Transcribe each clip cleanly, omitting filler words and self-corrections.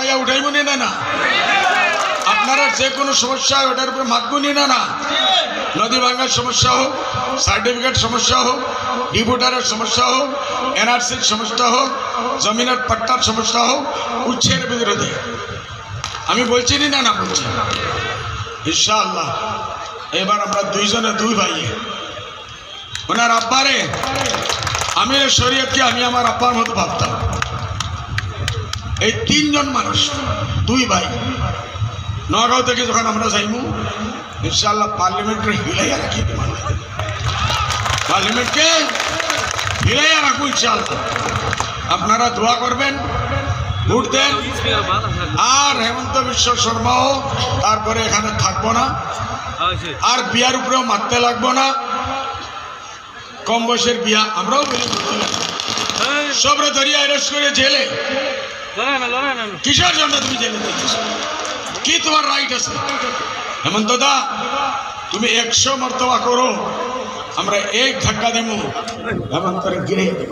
আয়া উঠাইব নি না আপনারা যে কোনো সমস্যা হয় ওটার উপরে মাতবো নি না নদী ভাঙার সমস্যা হোক, সার্টিফিকেট সমস্যা হোক, ডিভোটারের সমস্যা হোক, এনআরসির সমস্যা হোক, জমিনের পাট্টার সমস্যা হোক, উচ্ছের বিরোধী আমি বলছি না বলছি ইনশাআল্লাহ। এবার আমরা দুইজনে দুই ভাইয়ে ওনার আব্বারে আমির শরীয়তকে আমি আমার আব্বার মতো ভাবতাম। এই তিনজন মানুষ দুই ভাই নগাঁও থেকে যখন আমরা যাইমু ইনশাআল্লাহ পার্লামেন্টে হিলাইয়া রাখি, পার্লামেন্টকে হিলাইয়া রাখবো ইনশাআল্লাহ। আপনারা দোয়া করবেন, ভোট দেন। আর হেমন্ত বিশ্ব শর্মাও তারপরে এখানে থাকবো না, আর বিয়ার উপরেও মারতে লাগবো না। কম বয়সের বিয়া আমরাও বলি সবরে ধরিয়া অ্যারেস্ট করে জেলে, কিসের জন্য তুমি জেলে দিচ্ছ? কি তোমার রাইট আছে? হেমন্ত দা তুমি 100 মর্তবা করো, আমরা এক ধাক্কা দেবো হেমন্তরে গিরে দেব।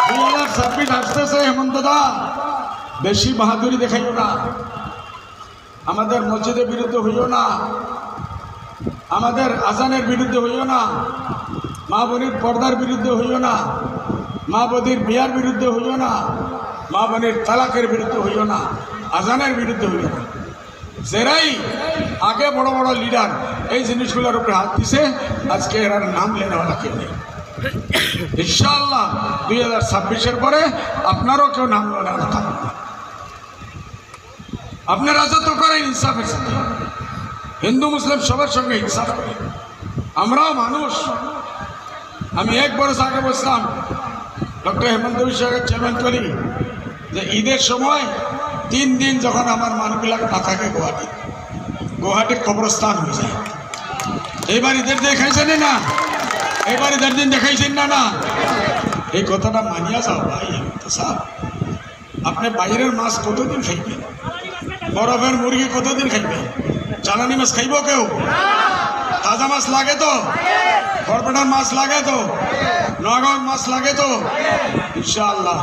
2026 আসতেছে হেমন্ত দা, বেশি বাহাদুরি দেখাইও না, আমাদের মসজিদের বিরুদ্ধে হইও না, আমাদের আজানের বিরুদ্ধে হইও না, মা বোনের পর্দার বিরুদ্ধে হইও না, মা বদির বিয়ার বিরুদ্ধে হইও না, মা বোনের তালাকের বিরুদ্ধে হইও না, আজানের বিরুদ্ধে হইও না। যারাই আগে বড় বড় লিডার এই জিনিসগুলোর উপরে হাত দিছে, আজকে এর নাম লেনেওয়ালা কেউ নেই। ইনশাআল্লাহ 2026-এর পরে আপনারও কেউ নাম লেনেওয়ালা থাকবে না। আপনি রাজত্ব করেন ইনসাফের সাথে, হিন্দু মুসলিম সবার সঙ্গে ইনসাফ করেন। আমরাও মানুষ। আমি 1 বছর আগে বলছিলাম ডক্টর হেমন্ত বিশ্ব চেয়ারম্যান করি যে ঈদের সময় 3 দিন যখন আমার মানুষগুলা না থাকে গুয়াহাটির কবরস্থান হয়ে যায়। এইবার ঈদের দেখাইছেন না, এইবার ঈদের দিন দেখাইছেন না, এই কথাটা মানিয়া যাও ভাই হেমন্ত সাহেব। আপনি বাইরের মাছ কতদিন খাইবেন? বরফের মুরগি কতদিন খাইবেন? চালানি মাছ খাইব কেউ? তাজা মাছ লাগে তো, বরপেটার মাছ লাগে তো, নগাঁওর মাছ লাগে তো। ইনশাআল্লাহ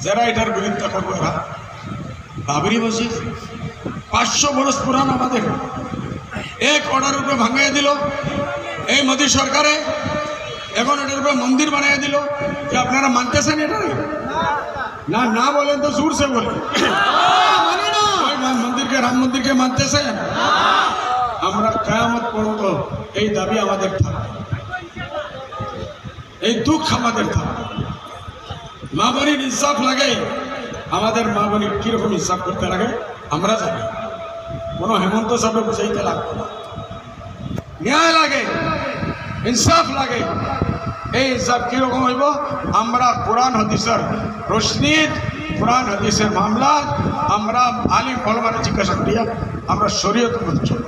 যারা এটার বিরোধিতা করবো এরা বাবরি মসজিদ 500 বছর পুরান আমাদের এক অর্ডার উপরে ভাঙিয়ে দিল এই মোদী সরকারে। এখন এটার উপরে মন্দির বানিয়ে দিল। যে আপনারা মানতেছেন এটা? না না বলেন তো জোর সে বলেন। মন্দিরকে রাম মন্দিরকে মানতেছেন? আমরা কিয়ামত পর্যন্ত এই দাবি আমাদের থাকবে, এই দুঃখ আমাদের থাকবে। মা বোনের ইনসাফ লাগে, আমাদের মা বোনের কিরকম ইনসাফ করতে লাগে আমরা জানি। কোনো হেমন্ত সাহেব বুঝাইতে লাগবে না। ন্যায় লাগে, ইনসাফ লাগে। এই ইনসাফ কিরকম হইব? আমরা কোরআন হাদিসের রশনিদ, কোরআন হাদিসের মামলা আমরা আলিম ওলামারে জিজ্ঞাসা করিয়া আমরা শরীয়ত মতো চলব।